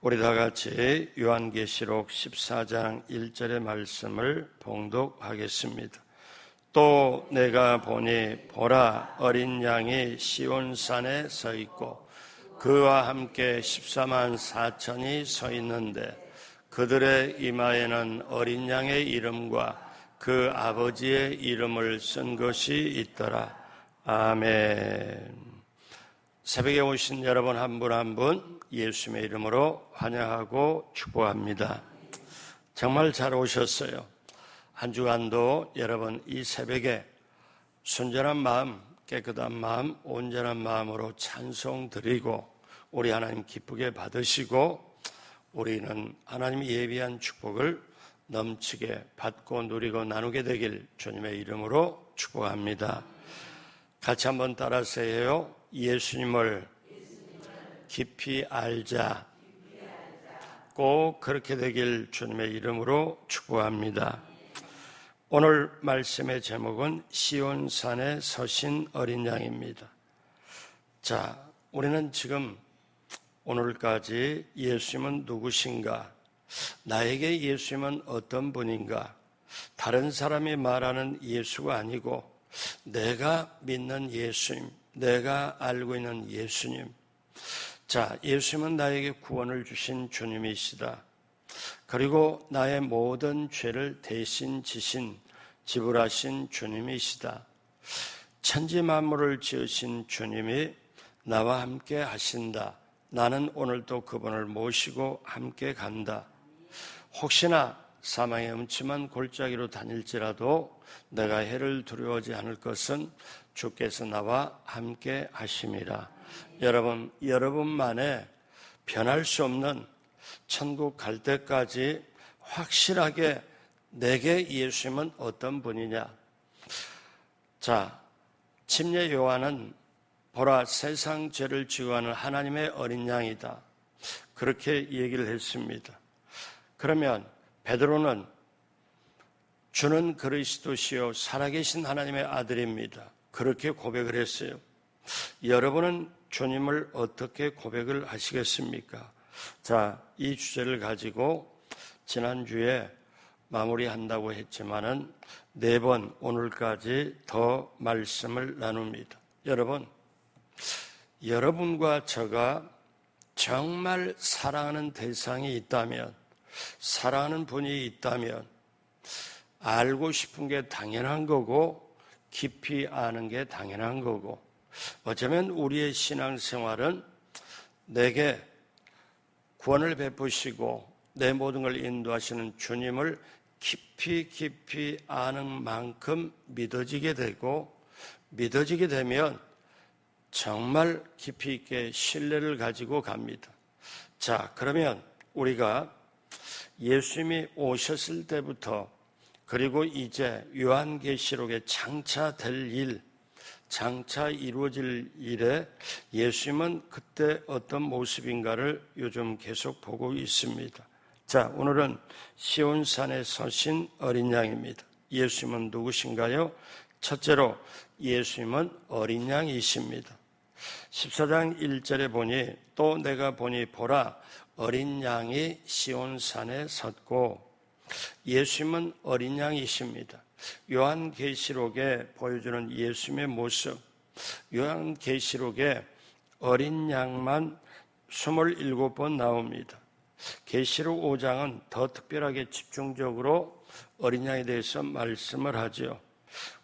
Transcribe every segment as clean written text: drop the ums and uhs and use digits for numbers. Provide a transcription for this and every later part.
우리 다 같이 요한계시록 14장 1절의 말씀을 봉독하겠습니다. 또 내가 보니 보라 어린 양이 시온산에 서 있고 그와 함께 14만 4천이 서 있는데 그들의 이마에는 어린 양의 이름과 그 아버지의 이름을 쓴 것이 있더라. 아멘. 새벽에 오신 여러분 한 분 한 분 예수님의 이름으로 환영하고 축복합니다. 정말 잘 오셨어요. 한 주간도 여러분 이 새벽에 순전한 마음, 깨끗한 마음, 온전한 마음으로 찬송 드리고 우리 하나님 기쁘게 받으시고 우리는 하나님이 예비한 축복을 넘치게 받고 누리고 나누게 되길 주님의 이름으로 축복합니다. 같이 한번 따라서 해요. 예수님을 깊이 알자. 꼭 그렇게 되길 주님의 이름으로 축복합니다. 오늘 말씀의 제목은 시온산에 서신 어린 양입니다. 자, 우리는 지금 오늘까지 예수님은 누구신가? 나에게 예수님은 어떤 분인가? 다른 사람이 말하는 예수가 아니고 내가 믿는 예수님, 내가 알고 있는 예수님. 자, 예수님은 나에게 구원을 주신 주님이시다. 그리고 나의 모든 죄를 대신 지신, 지불하신 주님이시다. 천지 만물을 지으신 주님이 나와 함께 하신다. 나는 오늘도 그분을 모시고 함께 간다. 혹시나 사망의 음침한 골짜기로 다닐지라도 내가 해를 두려워하지 않을 것은 주께서 나와 함께 하심이라. 여러분, 여러분만의 변할 수 없는 천국 갈 때까지 확실하게 내게 예수님은 어떤 분이냐. 자, 침례 요한은 보라 세상 죄를 지고 하는 하나님의 어린 양이다. 그렇게 얘기를 했습니다. 그러면 베드로는 주는 그리스도시요 살아계신 하나님의 아들입니다. 그렇게 고백을 했어요. 여러분은 주님을 어떻게 고백을 하시겠습니까? 자, 이 주제를 가지고 지난주에 마무리한다고 했지만은 4번 오늘까지 더 말씀을 나눕니다. 여러분, 여러분과 저가 정말 사랑하는 대상이 있다면, 사랑하는 분이 있다면 알고 싶은 게 당연한 거고 깊이 아는 게 당연한 거고, 어쩌면 우리의 신앙생활은 내게 구원을 베푸시고 내 모든 걸 인도하시는 주님을 깊이 아는 만큼 믿어지게 되고, 믿어지게 되면 정말 깊이 있게 신뢰를 가지고 갑니다. 자, 그러면 우리가 예수님이 오셨을 때부터 그리고 이제 요한계시록에 장차 될 일, 장차 이루어질 일에 예수님은 그때 어떤 모습인가를 요즘 계속 보고 있습니다. 자, 오늘은 시온산에 서신 어린 양입니다. 예수님은 누구신가요? 첫째로 예수님은 어린 양이십니다. 14장 1절에 보니 또 내가 보니 보라 어린 양이 시온산에 섰고, 예수님은 어린 양이십니다. 요한계시록에 보여주는 예수님의 모습, 요한계시록에 어린 양만 27번 나옵니다. 계시록 5장은 더 특별하게 집중적으로 어린 양에 대해서 말씀을 하죠.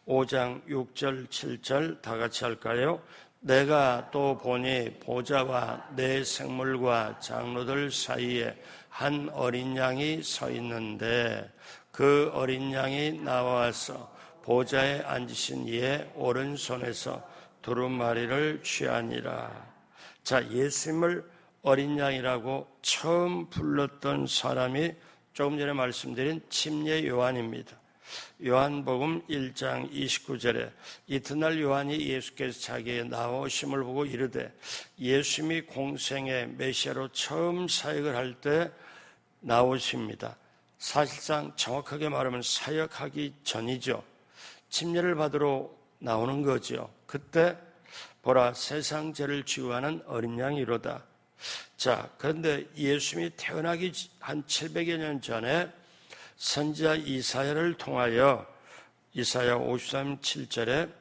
5장 6절 7절 다 같이 할까요? 내가 또 보니 보좌와 내 생물과 장로들 사이에 한 어린 양이 서 있는데 그 어린 양이 나와서 보좌에 앉으신 이의 오른손에서 두루마리를 취하니라. 자, 예수님을 어린 양이라고 처음 불렀던 사람이 조금 전에 말씀드린 침례 요한입니다. 요한복음 1장 29절에 이튿날 요한이 예수께서 자기의 나오심을 보고 이르되, 예수님이 공생의 메시아로 처음 사역을 할 때 나오십니다. 사실상 정확하게 말하면 사역하기 전이죠. 침례를 받으러 나오는 거죠. 그때 보라 세상 죄를 지고 하는 어린 양이로다. 자, 그런데 예수님이 태어나기 한 700여 년 전에 선지자 이사야를 통하여 이사야 53장 7절에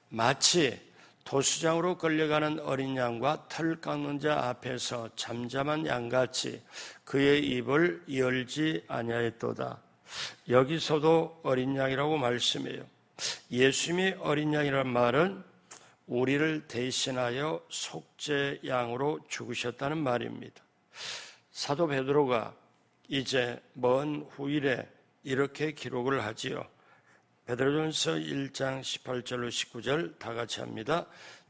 마치 도수장으로 끌려가는 어린 양과 털 깎는 자 앞에서 잠잠한 양같이 그의 입을 열지 아니하였도다. 여기서도 어린 양이라고 말씀해요. 예수님이 어린 양이라는 말은 우리를 대신하여 속죄 양으로 죽으셨다는 말입니다. 사도 베드로가 이제 먼 후일에 이렇게 기록을 하지요. 베드로전서 1장 18절로 19절 다 같이 합니다.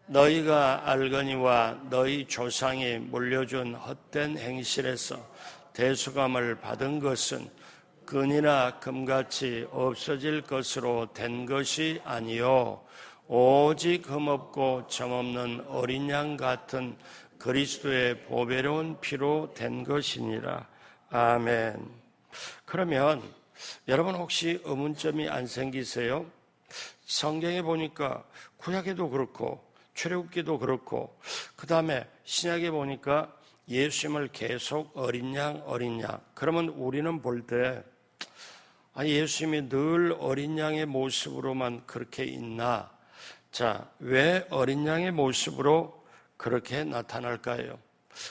너희가 알거니와 너희 조상이 물려준 헛된 행실에서 대속함을 받은 것은 금이나 금같이 없어질 것으로 된 것이 아니요 오직 흠없고 점없는 어린 양 같은 그리스도의 보배로운 피로 된 것이니라. 아멘. 그러면 여러분 혹시 의문점이 안 생기세요? 성경에 보니까 구약에도 그렇고 출애굽기도 그렇고 그 다음에 신약에 보니까 예수님을 계속 어린 양 그러면 우리는 볼 때 예수님이 늘 어린 양의 모습으로만 그렇게 있나? 자, 왜 어린 양의 모습으로 그렇게 나타날까요?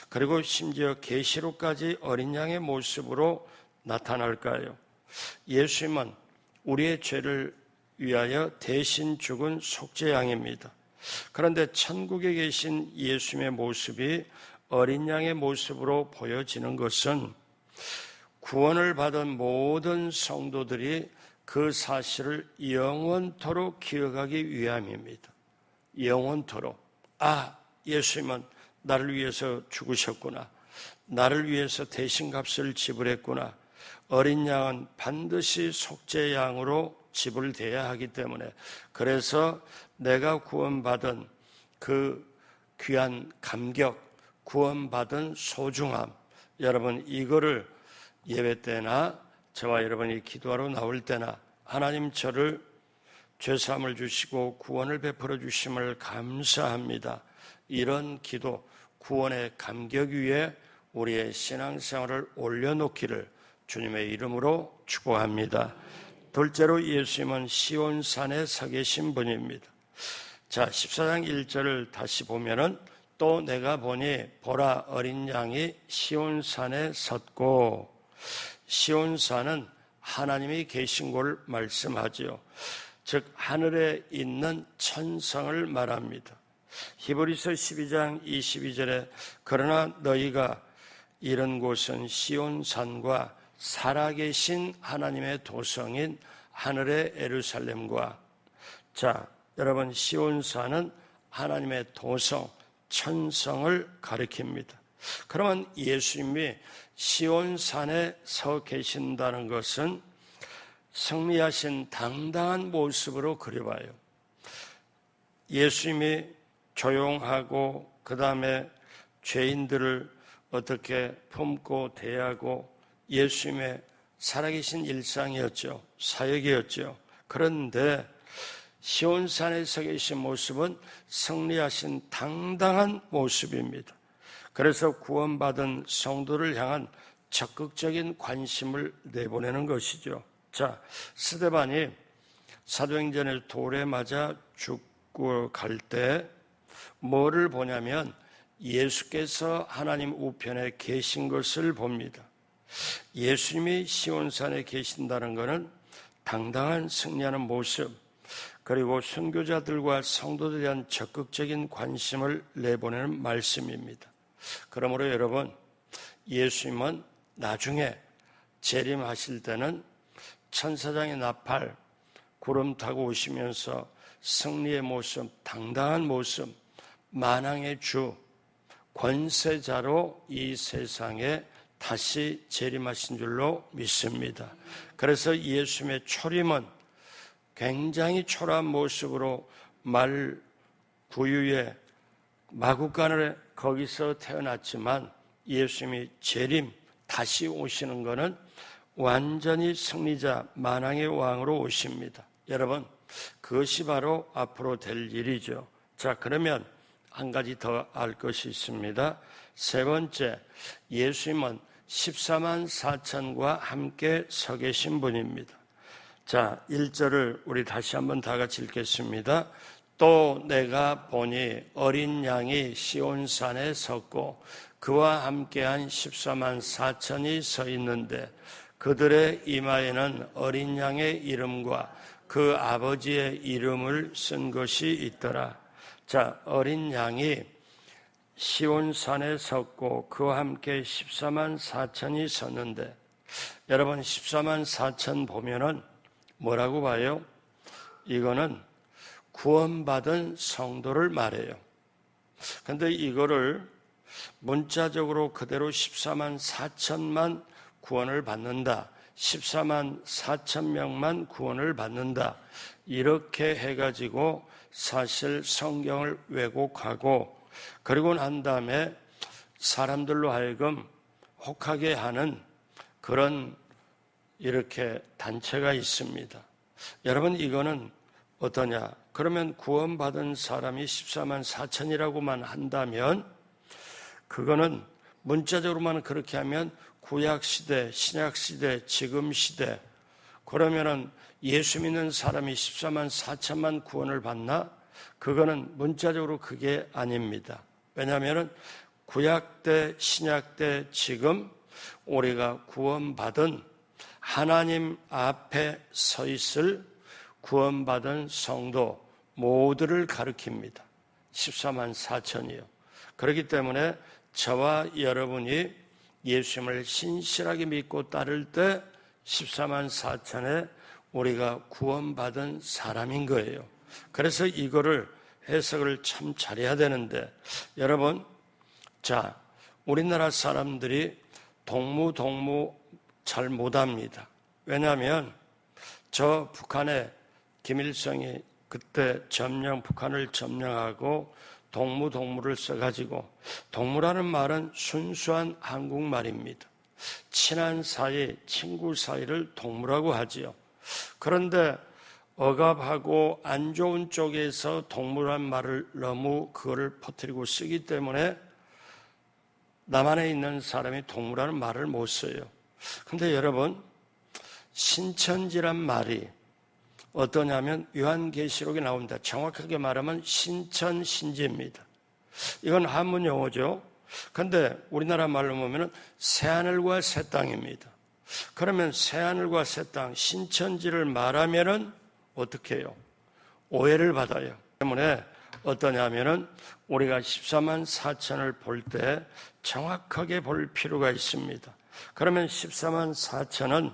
그리고 심지어 계시록까지 어린 양의 모습으로 나타날까요? 예수님은 우리의 죄를 위하여 대신 죽은 속죄 양입니다. 그런데 천국에 계신 예수님의 모습이 어린 양의 모습으로 보여지는 것은 구원을 받은 모든 성도들이 그 사실을 영원토록 기억하기 위함입니다. 영원토록 예수님은 나를 위해서 죽으셨구나. 나를 위해서 대신값을 지불했구나. 어린 양은 반드시 속죄 양으로 지불돼야 하기 때문에 그래서 내가 구원받은 그 귀한 감격, 구원받은 소중함, 여러분 이거를 예배 때나 저와 여러분이 기도하러 나올 때나 하나님 저를 죄사함을 주시고 구원을 베풀어 주심을 감사합니다. 이런 기도, 구원의 감격 위에 우리의 신앙생활을 올려놓기를 주님의 이름으로 축복합니다. 둘째로 예수님은 시온산에 서 계신 분입니다. 자, 14장 1절을 다시 보면은 또 내가 보니 보라 어린 양이 시온산에 섰고, 시온산은 하나님이 계신 곳을 말씀하지요. 즉 하늘에 있는 천성을 말합니다. 히브리서 12장 22절에 그러나 너희가 이른 곳은 시온산과 살아계신 하나님의 도성인 하늘의 예루살렘과, 자 여러분 시온산은 하나님의 도성 천성을 가리킵니다. 그러면 예수님이 시온산에 서 계신다는 것은 승리하신 당당한 모습으로 그려봐요. 예수님이 조용하고 그 다음에 죄인들을 어떻게 품고 대하고 예수님의 살아계신 일상이었죠. 사역이었죠. 그런데 시온산에 서 계신 모습은 승리하신 당당한 모습입니다. 그래서 구원받은 성도를 향한 적극적인 관심을 내보내는 것이죠. 자, 스데반이 사도행전에 돌에 맞아 죽고 갈 때 뭐를 보냐면 예수께서 하나님 우편에 계신 것을 봅니다. 예수님이 시온산에 계신다는 것은 당당한 승리하는 모습, 그리고 선교자들과 성도들에 대한 적극적인 관심을 내보내는 말씀입니다. 그러므로 여러분, 예수님은 나중에 재림하실 때는 천사장의 나팔, 구름 타고 오시면서 승리의 모습, 당당한 모습, 만왕의 주, 권세자로 이 세상에 다시 재림하신 줄로 믿습니다. 그래서 예수님의 초림은 굉장히 초라한 모습으로 말 구유에 마구간을 거기서 태어났지만 예수님이 재림, 다시 오시는 것은 완전히 승리자, 만왕의 왕으로 오십니다. 여러분, 그것이 바로 앞으로 될 일이죠. 자, 그러면 한 가지 더 알 것이 있습니다. 세 번째, 예수님은 14만 4천과 함께 서 계신 분입니다. 자, 1절을 우리 다시 한번 다 같이 읽겠습니다. 또 내가 보니 어린 양이 시온산에 섰고 그와 함께한 14만 4천이 서 있는데 그들의 이마에는 어린 양의 이름과 그 아버지의 이름을 쓴 것이 있더라. 자, 어린 양이 시온산에 섰고 그와 함께 14만 4천이 섰는데, 여러분 14만 4천 보면은 뭐라고 봐요? 이거는 구원받은 성도를 말해요. 근데 이거를 문자적으로 그대로 14만 4천만 구원을 받는다, 14만 4천 명만 구원을 받는다, 이렇게 해가지고 사실 성경을 왜곡하고 그리고 난 다음에 사람들로 하여금 혹하게 하는 그런 이렇게 단체가 있습니다. 여러분, 이거는 어떠냐? 그러면 구원받은 사람이 14만 4천이라고만 한다면 그거는 문자적으로만 그렇게 하면 구약시대, 신약시대, 지금시대, 그러면은 예수 믿는 사람이 14만 4천만 구원을 받나? 그거는 문자적으로 그게 아닙니다. 왜냐하면 구약 때, 신약 때, 지금 우리가 구원받은 하나님 앞에 서 있을 구원받은 성도 모두를 가리킵니다. 14만 4천이요. 그렇기 때문에 저와 여러분이 예수님을 신실하게 믿고 따를 때 14만 4천에 우리가 구원받은 사람인 거예요. 그래서 이거를 해석을 참 잘해야 되는데, 여러분, 자, 우리나라 사람들이 동무 잘 못합니다. 왜냐하면 저 북한에 김일성이 그때 북한을 점령하고 동무를 써가지고, 동무라는 말은 순수한 한국말입니다. 친한 사이, 친구 사이를 동무라고 하지요. 그런데 억압하고 안 좋은 쪽에서 동무란 말을 너무 그거를 퍼뜨리고 쓰기 때문에 남한에 있는 사람이 동무라는 말을 못 써요. 근데 여러분, 신천지란 말이 어떠냐면 요한계시록에 나옵니다. 정확하게 말하면 신천신지입니다. 이건 한문 용어죠. 근데 우리나라 말로 보면 새하늘과 새 땅입니다. 그러면 새하늘과 새 땅, 신천지를 말하면은 어떻게 해요? 오해를 받아요. 때문에 어떠냐면은 우리가 14만 4천을 볼 때 정확하게 볼 필요가 있습니다. 그러면 14만 4천은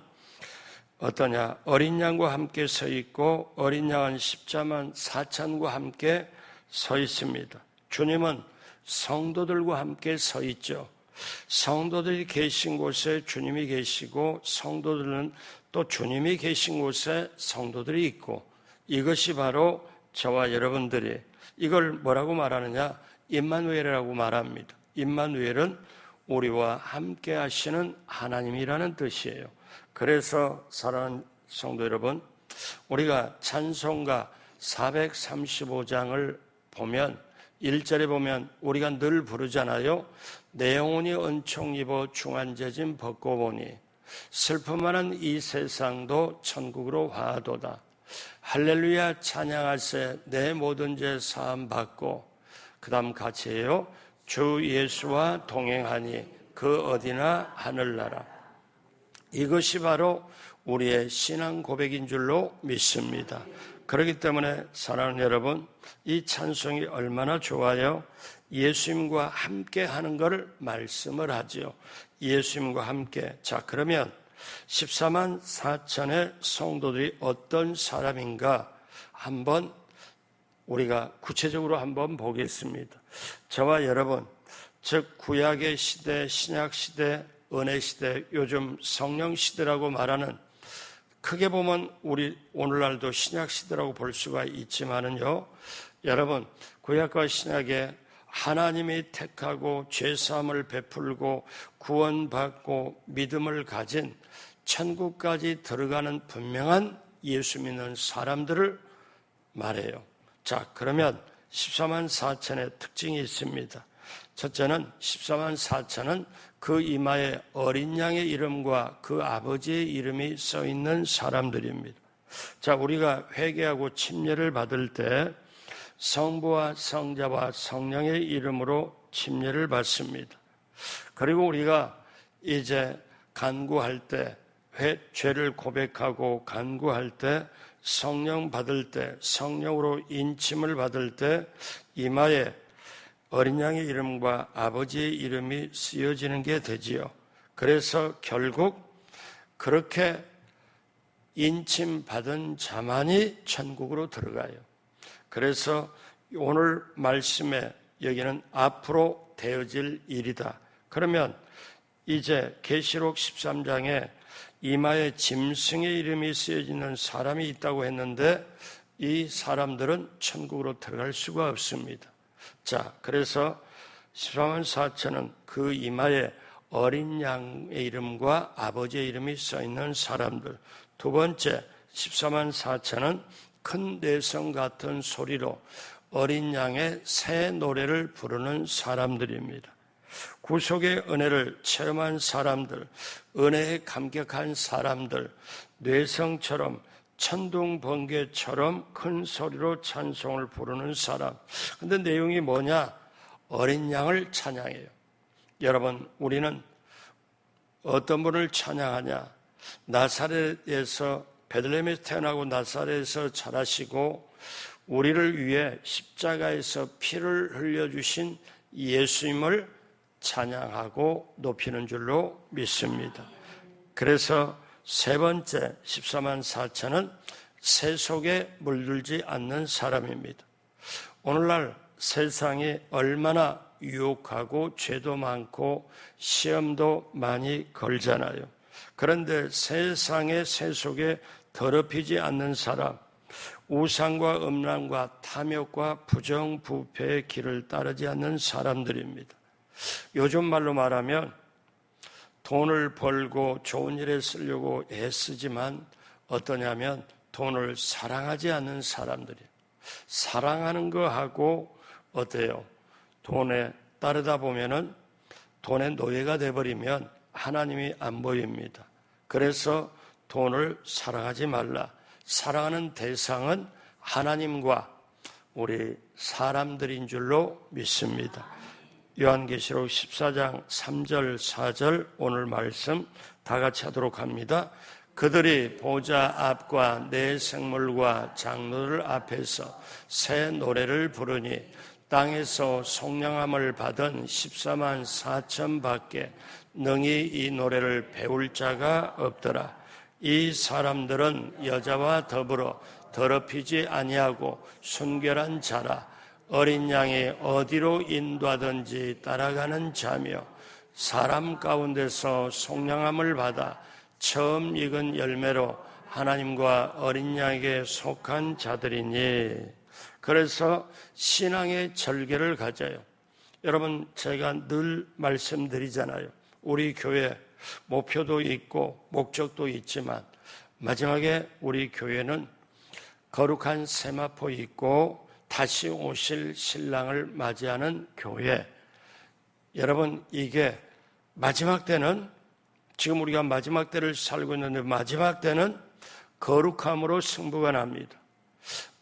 어떠냐? 어린 양과 함께 서 있고 어린 양은 14만 4천과 함께 서 있습니다. 주님은 성도들과 함께 서 있죠. 성도들이 계신 곳에 주님이 계시고 성도들은 또 주님이 계신 곳에 성도들이 있고, 이것이 바로 저와 여러분들이 이걸 뭐라고 말하느냐? 임마누엘이라고 말합니다. 임마누엘은 우리와 함께 하시는 하나님이라는 뜻이에요. 그래서 사랑하는 성도 여러분, 우리가 찬송가 435장을 보면 1절에 보면 우리가 늘 부르잖아요. 내 영혼이 은총 입어 중한죄짐 벗고 보니 슬픔 많은 이 세상도 천국으로 화하도다. 할렐루야 찬양하세 내 모든 죄 사함 받고, 그 다음 같이 해요. 주 예수와 동행하니 그 어디나 하늘나라. 이것이 바로 우리의 신앙 고백인 줄로 믿습니다. 그렇기 때문에 사랑하는 여러분, 이 찬송이 얼마나 좋아요. 예수님과 함께 하는 것을 말씀을 하죠. 예수님과 함께. 자, 그러면 14만 4천의 성도들이 어떤 사람인가 한번 우리가 구체적으로 한번 보겠습니다. 저와 여러분, 즉 구약의 시대, 신약 시대, 은혜 시대, 요즘 성령 시대라고 말하는, 크게 보면 우리 오늘날도 신약 시대라고 볼 수가 있지만은요, 여러분, 구약과 신약에 하나님이 택하고 죄사함을 베풀고 구원받고 믿음을 가진 천국까지 들어가는 분명한 예수 믿는 사람들을 말해요. 자, 그러면 14만 4천의 특징이 있습니다. 첫째는 14만 4천은 그 이마에 어린 양의 이름과 그 아버지의 이름이 써 있는 사람들입니다. 자, 우리가 회개하고 침례를 받을 때 성부와 성자와 성령의 이름으로 침례를 받습니다. 그리고 우리가 이제 간구할 때, 죄를 고백하고 간구할 때, 성령 받을 때, 성령으로 인침을 받을 때 이마에 어린 양의 이름과 아버지의 이름이 쓰여지는 게 되지요. 그래서 결국 그렇게 인침 받은 자만이 천국으로 들어가요. 그래서 오늘 말씀에 여기는 앞으로 되어질 일이다. 그러면 이제 계시록 13장에 이마에 짐승의 이름이 쓰여지는 사람이 있다고 했는데 이 사람들은 천국으로 들어갈 수가 없습니다. 자, 그래서 14만 4천은 그 이마에 어린 양의 이름과 아버지의 이름이 써 있는 사람들. 두 번째, 14만 4천은 큰 내성 같은 소리로 어린 양의 새 노래를 부르는 사람들입니다. 구속의 은혜를 체험한 사람들, 은혜에 감격한 사람들, 뇌성처럼 천둥 번개처럼 큰 소리로 찬송을 부르는 사람. 근데 내용이 뭐냐? 어린 양을 찬양해요. 여러분, 우리는 어떤 분을 찬양하냐? 나사렛에서, 베들레헴에서 태어나고 나사렛에서 자라시고 우리를 위해 십자가에서 피를 흘려주신 예수님을 찬양하고 높이는 줄로 믿습니다. 그래서 세 번째 14만 4천은 새 속에 물들지 않는 사람입니다. 오늘날 세상이 얼마나 유혹하고 죄도 많고 시험도 많이 걸잖아요. 그런데 세상의 새 속에 더럽히지 않는 사람, 우상과 음란과 탐욕과 부정부패의 길을 따르지 않는 사람들입니다. 요즘 말로 말하면 돈을 벌고 좋은 일에 쓰려고 애쓰지만 어떠냐면 돈을 사랑하지 않는 사람들이에요. 사랑하는 거하고 어때요? 돈에 따르다 보면은 돈의 노예가 돼버리면 하나님이 안 보입니다. 그래서 돈을 사랑하지 말라. 사랑하는 대상은 하나님과 우리 사람들인 줄로 믿습니다. 요한계시록 14장 3절 4절 오늘 말씀 다 같이 하도록 합니다. 그들이 보좌 앞과 내 생물과 장로들 앞에서 새 노래를 부르니 땅에서 속량함을 받은 14만 4천 밖에 능히 이 노래를 배울 자가 없더라. 이 사람들은 여자와 더불어 더럽히지 아니하고 순결한 자라. 어린 양이 어디로 인도하든지 따라가는 자며 사람 가운데서 속량함을 받아 처음 익은 열매로 하나님과 어린 양에게 속한 자들이니. 그래서 신앙의 절개를 가져요. 여러분, 제가 늘 말씀드리잖아요. 우리 교회 목표도 있고 목적도 있지만 마지막에 우리 교회는 거룩한 세마포 있고 다시 오실 신랑을 맞이하는 교회. 여러분, 이게 마지막 때는, 지금 우리가 마지막 때를 살고 있는데 마지막 때는 거룩함으로 승부가 납니다.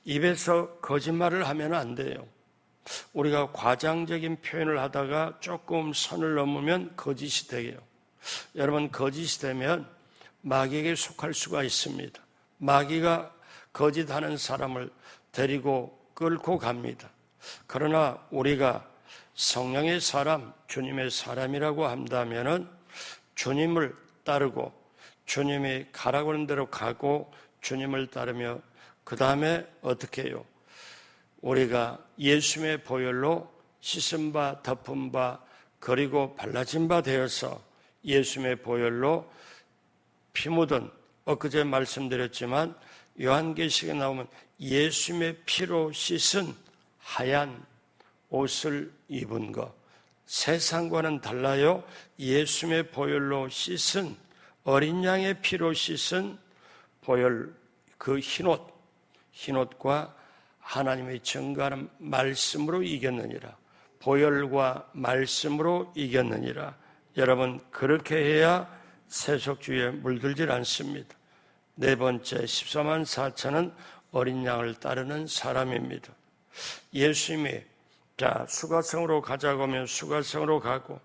입에서 거짓말을 하면 안 돼요. 우리가 과장적인 표현을 하다가 조금 선을 넘으면 거짓이 돼요. 여러분, 거짓이 되면 마귀에게 속할 수가 있습니다. 마귀가 거짓하는 사람을 데리고 끌고 갑니다. 그러나 우리가 성령의 사람, 주님의 사람이라고 한다면은 주님을 따르고 주님이 가라고 하는 대로 가고 주님을 따르며 그 다음에 어떻게 해요? 우리가 예수의 보혈로 씻은 바, 덮은 바, 그리고 발라진 바 되어서 예수의 보혈로 피 묻은, 엊그제 말씀드렸지만 요한계시록에 나오면 예수의 피로 씻은 하얀 옷을 입은 것. 세상과는 달라요. 예수의 보혈로 씻은, 어린 양의 피로 씻은 보혈, 그 흰옷과 하나님의 증거하는 말씀으로 이겼느니라. 보혈과 말씀으로 이겼느니라. 여러분, 그렇게 해야 세속주의에 물들질 않습니다. 네 번째, 14만 4천은 어린 양을 따르는 사람입니다. 예수님이 수가성으로 가자고 하면 수가성으로 가고,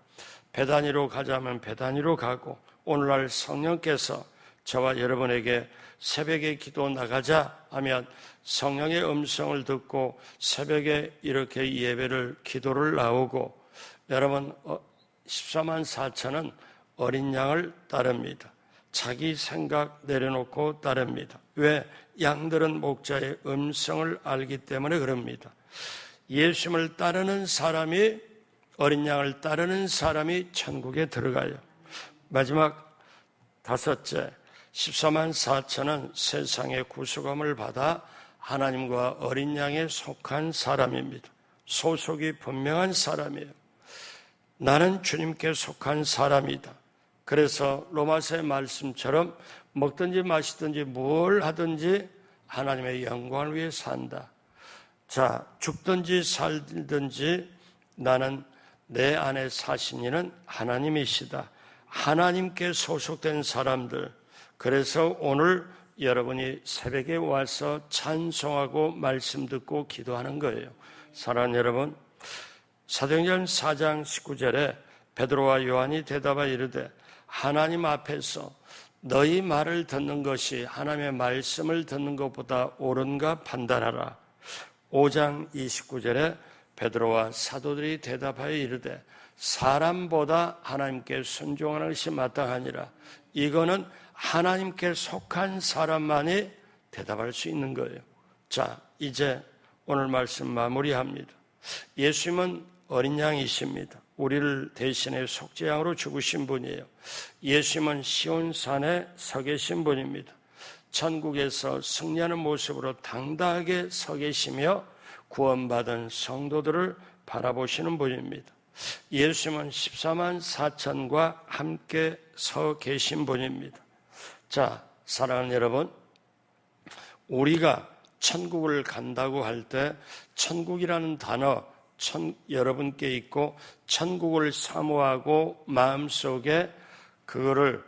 베다니로 가자면 베다니로 가고, 오늘날 성령께서 저와 여러분에게 새벽에 기도 나가자 하면 성령의 음성을 듣고 새벽에 이렇게 예배를, 기도를 나오고, 여러분 14만 4천은 어린 양을 따릅니다. 자기 생각 내려놓고 따릅니다. 왜? 양들은 목자의 음성을 알기 때문에 그럽니다. 예수님을 따르는 사람이, 어린 양을 따르는 사람이 천국에 들어가요. 마지막 다섯째, 14만 4천은 세상의 구속함을 받아 하나님과 어린 양에 속한 사람입니다. 소속이 분명한 사람이에요. 나는 주님께 속한 사람이다. 그래서 로마서의 말씀처럼 먹든지 마시든지 뭘 하든지 하나님의 영광을 위해 산다. 자, 죽든지 살든지 나는 내 안에 사신 이는 하나님이시다. 하나님께 소속된 사람들. 그래서 오늘 여러분이 새벽에 와서 찬송하고 말씀 듣고 기도하는 거예요. 사랑하는 여러분, 사도행전 4장 19절에 베드로와 요한이 대답하여 이르되 하나님 앞에서 너희 말을 듣는 것이 하나님의 말씀을 듣는 것보다 옳은가 판단하라. 5장 29절에 베드로와 사도들이 대답하여 이르되 사람보다 하나님께 순종하는 것이 마땅하니라. 이거는 하나님께 속한 사람만이 대답할 수 있는 거예요. 자, 이제 오늘 말씀 마무리합니다. 예수님은 어린 양이십니다. 우리를 대신해 속죄양으로 죽으신 분이에요. 예수님은 시온산에 서 계신 분입니다. 천국에서 승리하는 모습으로 당당하게 서 계시며 구원받은 성도들을 바라보시는 분입니다. 예수님은 14만 4천과 함께 서 계신 분입니다. 자, 사랑하는 여러분, 우리가 천국을 간다고 할 때 천국이라는 단어 여러분께 있고 천국을 사모하고 마음속에 그거를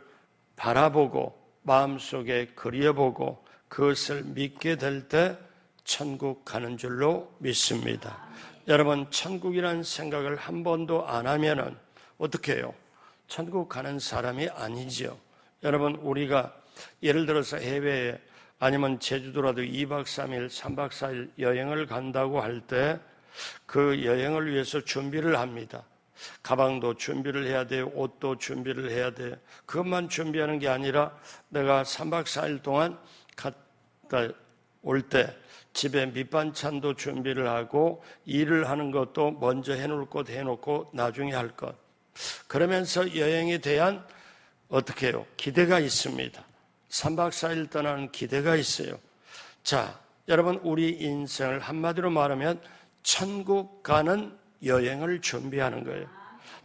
바라보고 마음속에 그려보고 그것을 믿게 될 때 천국 가는 줄로 믿습니다. 여러분, 천국이라는 생각을 한 번도 안 하면은 어떻게 해요? 천국 가는 사람이 아니지요. 여러분, 우리가 예를 들어서 해외에 아니면 제주도라도 2박 3일, 3박 4일 여행을 간다고 할 때 그 여행을 위해서 준비를 합니다. 가방도 준비를 해야 돼요. 옷도 준비를 해야 돼요. 그것만 준비하는 게 아니라 내가 3박 4일 동안 갔다 올 때 집에 밑반찬도 준비를 하고 일을 하는 것도 먼저 해놓을 것 해놓고 나중에 할 것. 그러면서 여행에 대한 어떻게 해요? 기대가 있습니다. 3박 4일 떠나는 기대가 있어요. 자, 여러분, 우리 인생을 한마디로 말하면 천국 가는 여행을 준비하는 거예요.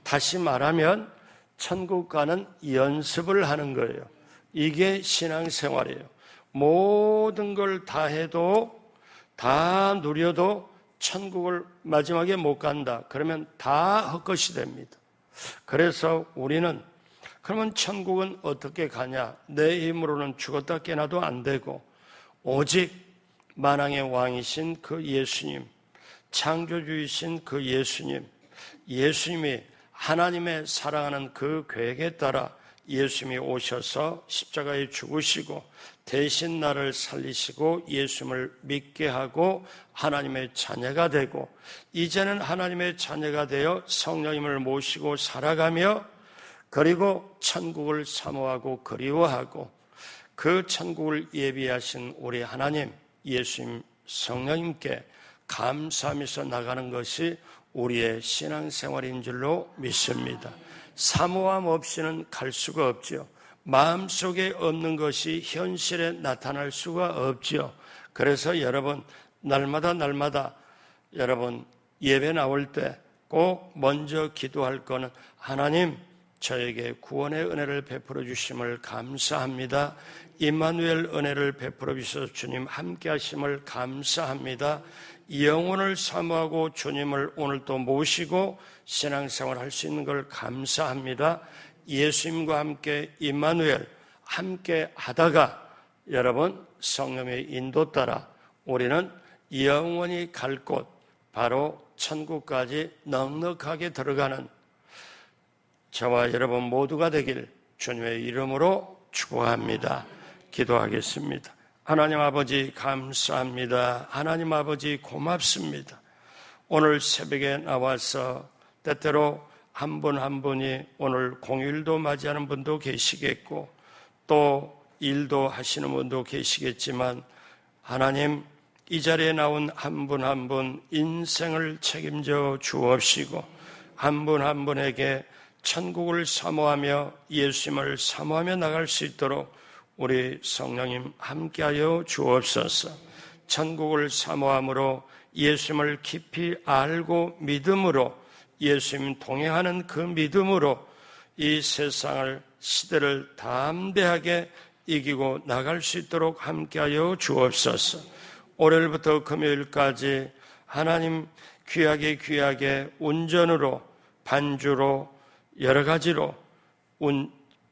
다시 말하면 천국 가는 연습을 하는 거예요. 이게 신앙생활이에요. 모든 걸 다 해도 다 누려도 천국을 마지막에 못 간다. 그러면 다 헛것이 됩니다. 그래서 우리는 그러면 천국은 어떻게 가냐? 내 힘으로는 죽었다 깨나도 안 되고 오직 만왕의 왕이신 그 예수님, 창조주이신 그 예수님이 하나님의 사랑하는 그 계획에 따라 예수님이 오셔서 십자가에 죽으시고 대신 나를 살리시고 예수님을 믿게 하고 하나님의 자녀가 되고 이제는 하나님의 자녀가 되어 성령님을 모시고 살아가며 그리고 천국을 사모하고 그리워하고 그 천국을 예비하신 우리 하나님 예수님 성령님께 감사하면서 나가는 것이 우리의 신앙생활인 줄로 믿습니다. 사모함 없이는 갈 수가 없지요. 마음속에 없는 것이 현실에 나타날 수가 없지요. 그래서 여러분 날마다 여러분 예배 나올 때 꼭 먼저 기도할 거는 하나님 저에게 구원의 은혜를 베풀어 주심을 감사합니다. 임마누엘 은혜를 베풀어 주셔서 주님 함께 하심을 감사합니다. 영혼을 사모하고 주님을 오늘 또 모시고 신앙생활 할 수 있는 걸 감사합니다. 예수님과 함께 임마누엘 함께 하다가 여러분 성령의 인도 따라 우리는 영원히 갈 곳 바로 천국까지 넉넉하게 들어가는 저와 여러분 모두가 되길 주님의 이름으로 축복합니다. 기도하겠습니다. 하나님 아버지 감사합니다. 하나님 아버지 고맙습니다. 오늘 새벽에 나와서 때때로 한 분 한 분이 오늘 공휴일도 맞이하는 분도 계시겠고 또 일도 하시는 분도 계시겠지만 하나님 이 자리에 나온 한 분 한 분 인생을 책임져 주옵시고 한 분 한 분에게 천국을 사모하며 예수님을 사모하며 나갈 수 있도록 우리 성령님 함께하여 주옵소서. 천국을 사모함으로 예수님을 깊이 알고 믿음으로 예수님 동행하는 그 믿음으로 이 세상을 시대를 담대하게 이기고 나갈 수 있도록 함께하여 주옵소서. 월요일부터 금요일까지 하나님 귀하게 운전으로 반주로 여러 가지로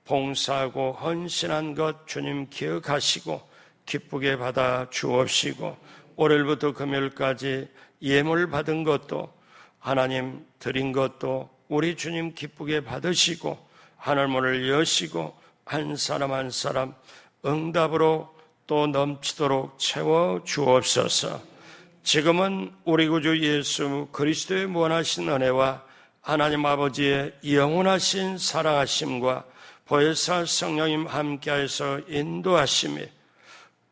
봉사하고 헌신한 것 주님 기억하시고 기쁘게 받아 주옵시고 월요일부터 금요일까지 예물 받은 것도 하나님 드린 것도 우리 주님 기쁘게 받으시고 하늘문을 여시고 한 사람 한 사람 응답으로 또 넘치도록 채워 주옵소서. 지금은 우리 구주 예수 그리스도의 무한하신 은혜와 하나님 아버지의 영원하신 사랑하심과 보혜사 성령님 함께하여서 인도하심이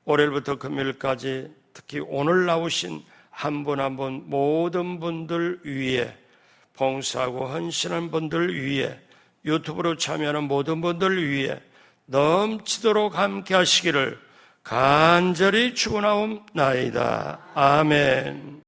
월요일부터 금요일까지 특히 오늘 나오신 한 분 한 분 모든 분들 위에 봉사하고 헌신한 분들 위에 유튜브로 참여하는 모든 분들 위에 넘치도록 함께하시기를 간절히 축원하옵나이다. 아멘.